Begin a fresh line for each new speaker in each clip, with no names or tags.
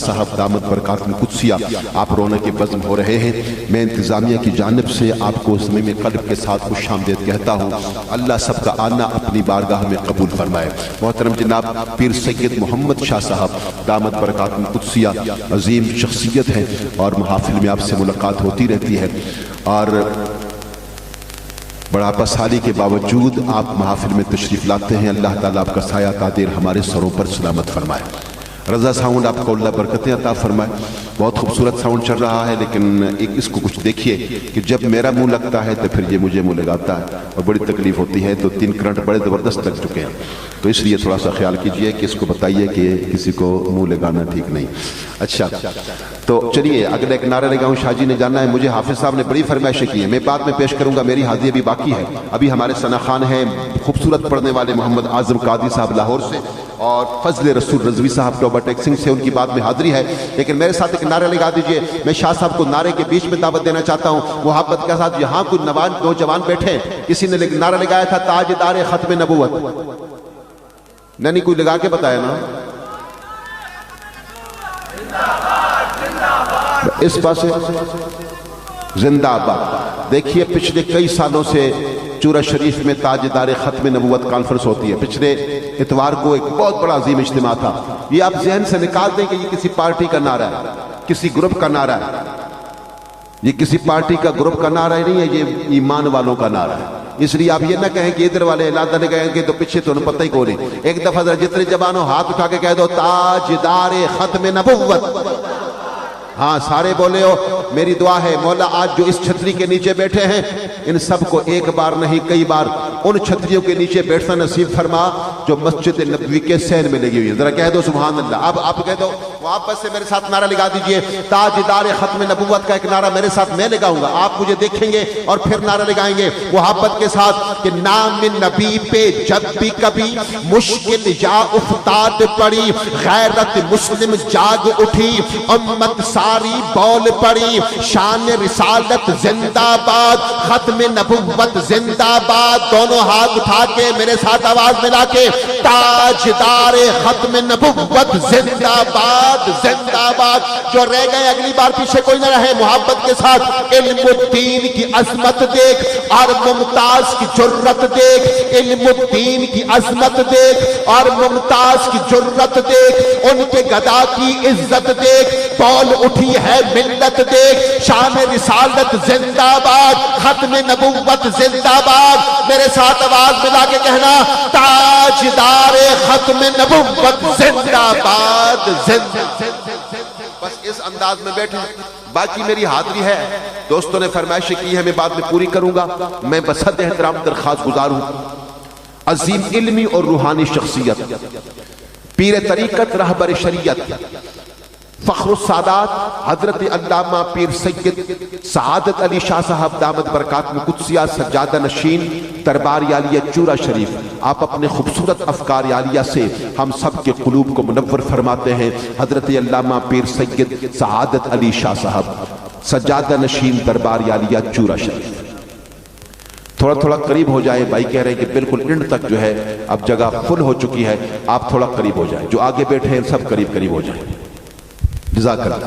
साहब दामद बरकातुहुल कुद्सिया आप रोने के बज़्म हो रहे हैं। मैं इंतज़ामिया की जानिब से आपको ज़मीम क़ल्ब के साथ खुशामदीद कहता हूँ। अल्लाह सबका आना अपनी बारगाह में कबूल फरमाए। मोहतरम जनाब पीर सैयद मोहम्मद शाह साहब दामद बरकातुहुल कुद्सिया अजीम शख्सियत हैं और महफिल में आपसे मुलाकात होती रहती है और बढ़ापा साली के बावजूद आप महफिल में तशरीफ़ लाते हैं। अल्लाह ताला आपका साया तादेर हमारे सरों पर सलामत फरमाए। रज़ा साउंड आपको अल्लाह बरकतें अता फरमाए। बहुत खूबसूरत साउंड चल रहा है, लेकिन एक इसको कुछ देखिए कि जब मेरा मुंह लगता है तो फिर ये मुझे मुंह लगाता है और बड़ी तकलीफ होती है। तो 3 करंट बड़े ज़बरदस्त लग चुके हैं, तो इसलिए थोड़ा सा ख्याल कीजिए कि इसको बताइए कि किसी को मुंह लगाना ठीक नहीं। अच्छा, तो चलिए अगला एक नारा लगाऊं। शाहजी ने जाना है, मुझे हाफिज साहब ने बड़ी फरमाइशें की है, मैं बाद में पेश करूंगा, मेरी हाजिरी अभी बाकी है। अभी हमारे सना खान हैं खूबसूरत पढ़ने वाले मोहम्मद आजम कादी साहब लाहौर से और फजल रसूल रजवी साहब टोबा टेक्सिंग से, उनकी बाद में हाजिरी है। लेकिन मेरे साथ एक नारा लगा दीजिए। मैं शाह साहब को नारे के बीच में दावत देना चाहता हूँ मोहब्बत के साथ। यहाँ कुछ नौजवान बैठे, किसी ने नारा लगाया था ताजदार खत्म नबूवत, नहीं कोई लगा के बताया ना, इस पास जिंदाबाद। देखिए पिछले कई सालों से चूरा शरीफ में ताजदार खत्म नबूवत कॉन्फ्रेंस होती है। पिछले इतवार को एक बहुत बड़ा अजीम इज्तिमा था। ये आप जहन से निकाल दें कि ये किसी पार्टी का नारा है, किसी ग्रुप का नारा है। ये किसी पार्टी का ग्रुप का नारा ही नहीं है, ये ईमान वालों का नारा है। इसलिए आप ये ना कहें कि इधर वाले लादा ने कहेंगे तो पीछे तो पता ही को नहीं। एक दफा जरा जितने जवानों हाथ उठा के कह दो ताजदार खत्म नबूवत। हाँ सारे बोले हो। मेरी दुआ है मौला आज जो इस छतरी के नीचे बैठे हैं इन सबको एक बार नहीं कई बार उन छतरियों के नीचे बैठना नसीब फरमा जो मस्जिद नबवी के सैन में लगी हुई है। जरा कह दो सुभान अल्लाह। अब आप कह दो वापस से मेरे साथ नारा लगा दीजिए। ताजदार खत्म नबूवत का एक नारा मेरे साथ मैं लगाऊंगा, आप मुझे देखेंगे और फिर नारा लगाएंगे मोहब्बत के साथ कि नाम नबी पे जब भी कभी मुश्किल या उफ्ताद पड़ी, गैरत मुस्लिम जाग उठी, उम्मत सारी बोल पड़ी, शान रिसालत जिंदाबाद, खत्म नबुव्वत जिंदाबाद। दोनों हाथ उठा के मेरे साथ आवाज मिला के ताजदार खत्म नबुव्वत जिंदाबाद जिंदाबाद। जो रह गए अगली बार पीछे कोई ना रहे। मोहब्बत के साथ इल्मुद्दीन की अजमत देख और मुमताज की जुर्रत देख, इल्मुद्दीन की अजमत देख और मुमताज की जुर्रत देख, उनके गदा की इज्जत देख, बोल उठी है मिल्लत देख, शान रिसालत जिंदाबाद, खत्म नबुव्वत जिंदाबाद। मेरे साथ आवाज मिला के कहना ताजदार खत्म नबुव्वत जिंदाबाद जिंदाबाद। बस इस अंदाज में बैठे, बाकी मेरी हाजिरी है। दोस्तों ने फरमाइश की है, मैं बाद में पूरी करूंगा। मैं बसद एहतराम दरख्वास्त गुजार हूं। अजीम इल्मी और रूहानी शख्सियत, पीर तरीकत, रहबर शरीयत, फ़ख्रुस्सादात हजरत अल्लामा पीर सैयद सआदत अली शाह साहब दामद बरकातुहुल कुद्सिया सज्जादा नशीन दरबार यालिया चूरा शरीफ, आप अपने खूबसूरत अफकार यालिया से हम सब के क़ुलूब को मुनव्वर फरमाते हैं। हजरत अल्लामा पीर सैयद सआदत अली शाह साहब सज्जादा नशीन दरबार यालिया चूरा शरीफ। थोड़ा थोड़ा करीब हो जाए। भाई कह रहे हैं कि बिल्कुल इंड तक जो है अब जगह फुल हो चुकी है, आप थोड़ा करीब हो जाए। जो आगे बैठे हैं सब करीब करीब हो जाए। जज़ाकल्लाह।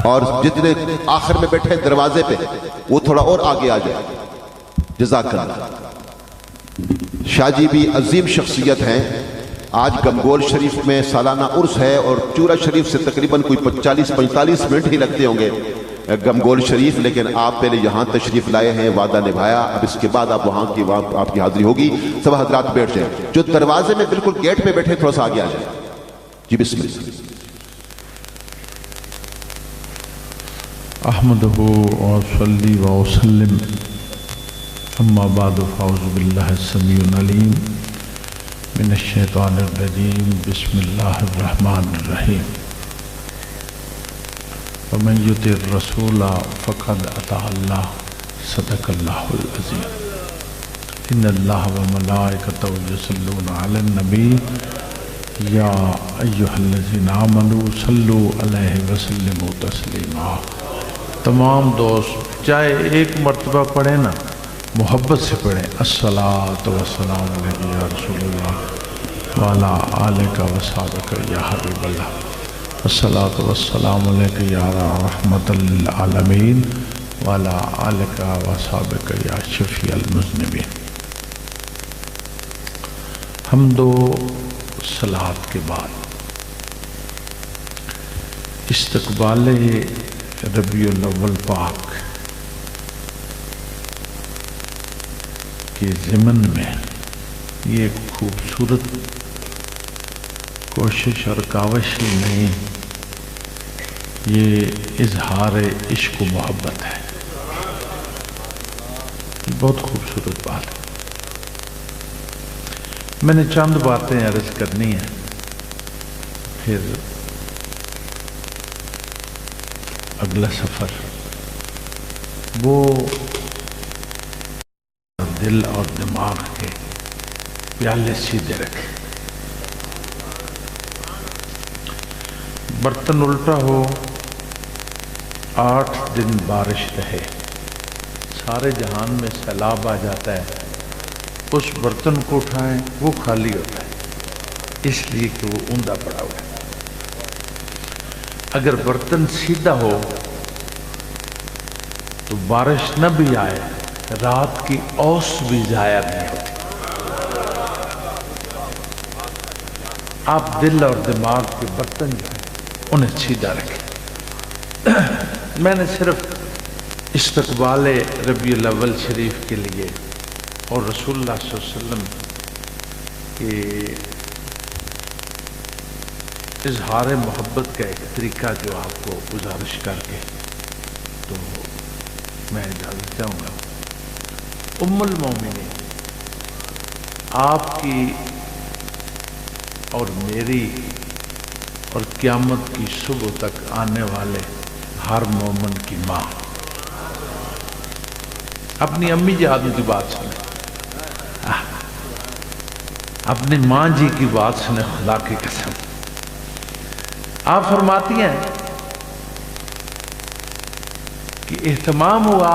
और जितने आखिर में बैठे हैं दरवाजे पे वो थोड़ा और आगे आ जाए। जज़ाकल्लाह। शाहजी भी अजीम शख्सियत हैं। आज गमगोल शरीफ में सालाना उर्स है और चूरा शरीफ से तकरीबन कोई 40-45 मिनट ही लगते होंगे गमगोल शरीफ, लेकिन आप पहले यहाँ तशरीफ लाए हैं, वादा निभाया। अब इसके बाद आप वहाँ आपकी हाजिरी होगी। सब हजरात बैठ जाए। जो दरवाजे में बिल्कुल गेट पे बैठे थोड़ा सा आगे आ जाए जी। बिस्मिल्लाह।
अहमदहु व सल्ली व सल्लिम अम्मा बाद फ़ाऊज़ु बिल्लाहि समीउल अलीम मिनश शैतानिर रजीम बिस्मिल्लाहिर रहमानिर रहीम। वमन युतिर रसूला फ़क़द अता अल्लाह सदक़ल्लाहुल अज़ीम। इन्नल्लाह व मलाइकतहु युसल्लूना अलन नबी या अय्युहल्लज़ीना आमनू सल्लू अलैहि व सल्लिमू तस्लीमा। तमाम दोस्त चाहे एक मरतबा पढ़े ना, मोहब्बत से पढ़ें। अस्सलातु वस्सलामु अलैका या रसूलल्लाह वाला आलिका वसाबिका या हबीब अल्लाह वस्सलातु वस्सलामु अलैका या रहमतल लिल आलमीन वाला आलिका वसाबिका या शफीअल मुज़निबीन। हम्दो सलात के बाद इस्तक़बाल रबीउल अव्वल पाक के ज़िमन में ये खूबसूरत कोशिश और काविश ही नहीं, ये इजहार इश्क व मोहब्बत है। बहुत खूबसूरत बात है। मैंने चंद बातें अर्ज करनी है, फिर अगला सफ़र वो दिल और दिमाग के प्याले सीधे रखे। बर्तन उल्टा हो, 8 दिन बारिश रहे, सारे जहान में सैलाब आ जाता है, उस बर्तन को उठाएं वो खाली होता है, इसलिए कि वो ऊंधा पड़ा हुआ है। अगर बर्तन सीधा हो तो बारिश न भी आए, रात की औस भी जाया नहीं होती। आप दिल और दिमाग के बर्तन जो हैं उन्हें सीधा रखें। मैंने सिर्फ इस्तक़बाल रबीउल अव्वल शरीफ के लिए और रसूलुल्लाह सल्लल्लाहु अलैहि वसल्लम के इजहार मोहब्बत का एक तरीका जो आपको गुजारिश करके तो मैं इजाज़त चाहूँगा। उम्मुल मोमिनीन, आपकी और मेरी और क़यामत की सुबह तक आने वाले हर मोमिन की माँ। अपनी अम्मी जान की बात सुने, अपनी माँ जी की बात सुने, खुदा की कसम। आप फरमाती हैं कि एहतमाम हुआ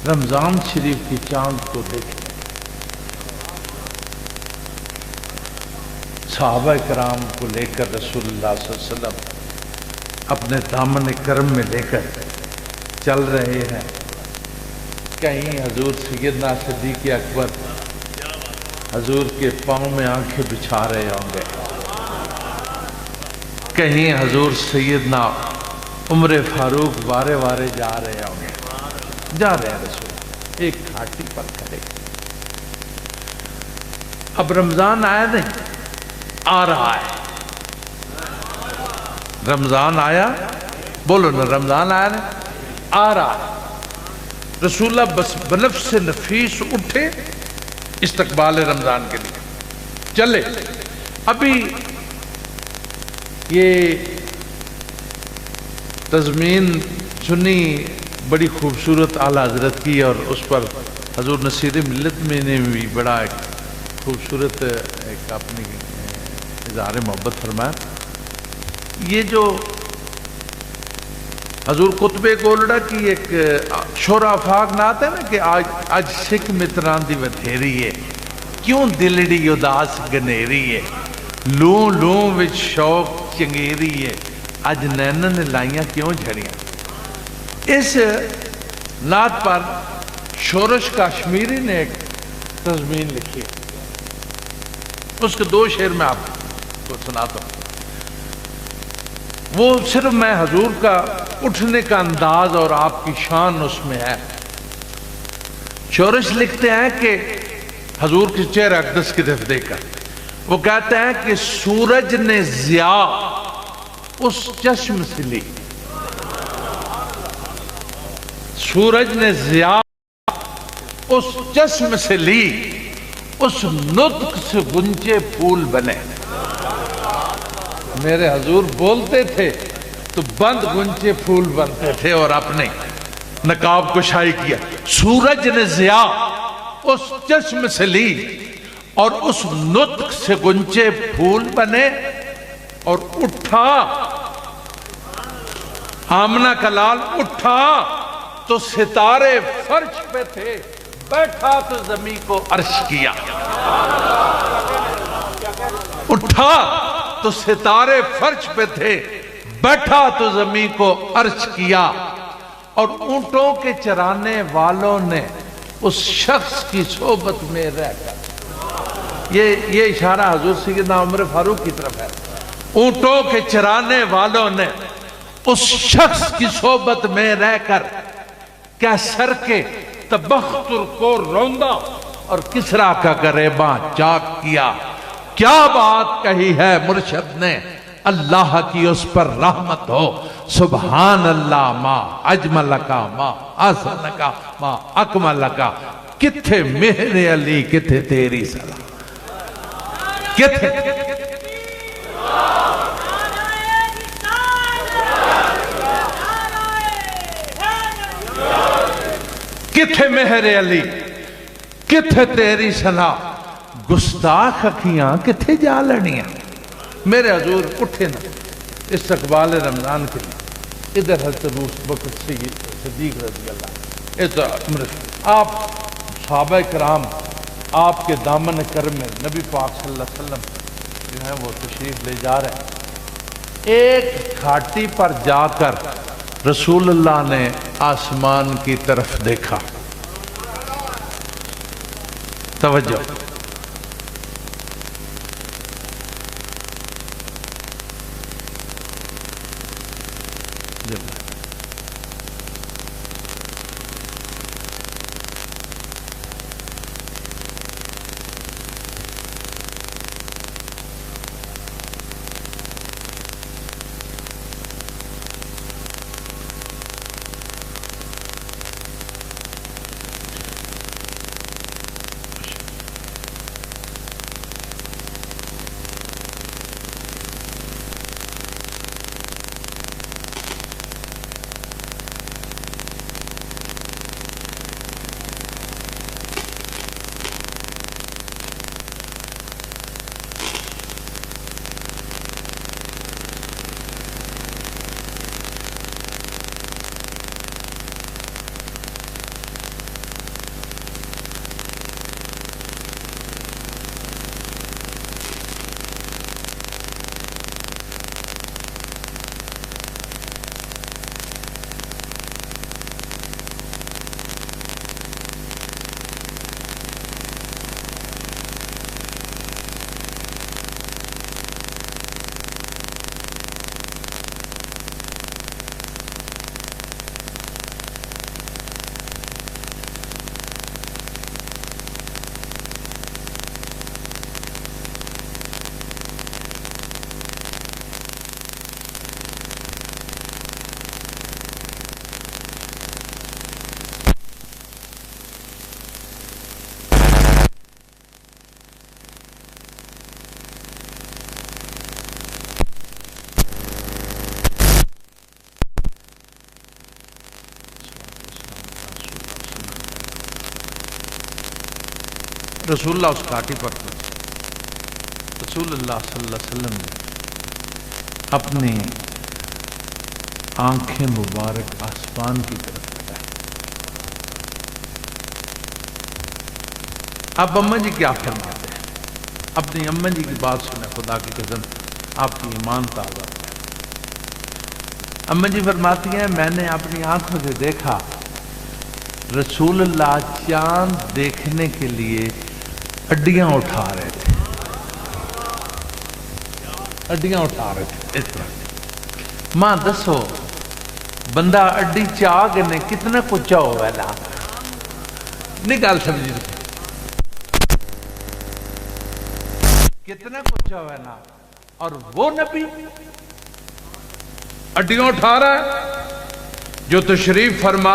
रमज़ान शरीफ की चांद को देखने। सहाबा कराम को लेकर रसूलुल्लाह सल्लल्लाहु अलैहि वसल्लम अपने दामन करम में लेकर चल रहे हैं। कहीं हजूर सैयदना सिद्दीक़ अकबर हजूर के पाँव में आंखें बिछा रहे होंगे, कहीं हजूर सैयदना उम्र फारूक वारे वारे जा रहे होंगे, जा रहे हैं रसूल एक घाटी पर खड़े। अब रमजान आया नहीं, आ रहा है। रमजान आया, बोलो ना, रमजान आया नहीं, आ रहा है। रसूलुल्लाह बस बनफ से नफीस उठे, इस्तकबाल रमजान के लिए चले। अभी ये तज़मीन सुनी बड़ी खूबसूरत आला हजरत की, और उस पर हजूर नसीर मिल्लत में ने भी बड़ा एक खूबसूरत एक अपनी इज़हार मोहब्बत फरमाया। ये जो हजूर कुतबे गोलड़ा की एक शोरा फाक नात है ना कि आज सिख मित्रां दी बथेरी है, क्यों दिलड़ी उदास गनेरी है, लू लू विच शौक चंगेरी है, अज नैनन लाइयां क्यों झड़ियां। इस नात पर शोरश काश्मीरी ने एक तज़मीन लिखी, उसके 2 शेर में आपको सुनाता हूं। वो सिर्फ मैं हजूर का उठने का अंदाज और आपकी शान उसमें है। शोरश लिखते हैं कि हजूर के चेहरे अक़दस की तरफ देखकर वो कहते हैं कि सूरज ने ज़िया उस चश्म से ली, सूरज ने ज़िया उस चश्म से ली, उस नुत्क से गुंजे फूल बने। मेरे हजूर बोलते थे तो बंद गुंजे फूल बनते थे और अपने नकाब कुशाई किया। सूरज ने ज़िया उस चश्म से ली और उस नुत्क से गुंजे फूल बने, और उठा आमना का लाल उठा तो सितारे फर्श पे थे, بیٹھا تو زمین کو عرش کیا، اٹھا تو ستارے فرش پہ تھے، بیٹھا تو زمین کو عرش کیا، اور اونٹوں کے چرانے والوں نے اس شخص کی صحبت میں رہ کر، یہ اشارہ حضور سیدنا عمر فاروق کی طرف ہے، اونٹوں کے چرانے والوں نے اس شخص کی صحبت میں رہ کر کیسر کے تبختر کو روندا اور کسریٰ کا گریباں چاک کیا۔ کیا بات کہی ہے مرشد نے، اللہ کی اس پر رحمت ہو، سبحان اللہ ما اجمل کا ما احسن کا ما اکمل کا، کتھے مہر علی کتھے تیری سلام، کتھے کتھے مہر علی کتھے تیری سنا، گستاخ اکھیاں کتھے جا لڑیاں۔ میرے حضور اٹھے نا استقبال رمضان کے لیے، ادھر حضرت ابو بکر صدیق رضی اللہ، ادھر آپ صحابہ کرام آپ کے دامن کرم میں نبی پاک صلی اللہ علیہ وسلم جو ہے وہ تشریف لے جا رہے ہیں۔ ایک گھاٹی پر جا کر رسول اللہ نے آسمان کی طرف دیکھا، توجہ، رسول اللہ اس گھاٹی پر پہنچے۔ رسول اللہ صلی اللہ علیہ وسلم نے اپنی آنکھیں مبارک آسمان کی طرف بڑھائی۔ اب اماں جی کیا فرماتے ہیں؟ اپنی اماں جی کی بات سنیں، خدا کی قسم آپ کی ایمان تازہ۔ اماں جی فرماتی ہیں میں نے اپنی آنکھوں سے دیکھا رسول اللہ چاند دیکھنے کے لیے اڈیاں اٹھا رہے تھے، اڈیاں اٹھا رہے تھے اس طرح۔ ماں دسو بندہ اڈی چاہ کے نے کتنا کچا ہوا ہے نا، نہیں گل سمجھی کتنا کچا ہوا ہے نا، اور وہ نبی اڈیوں اٹھا رہا ہے جو تشریف فرما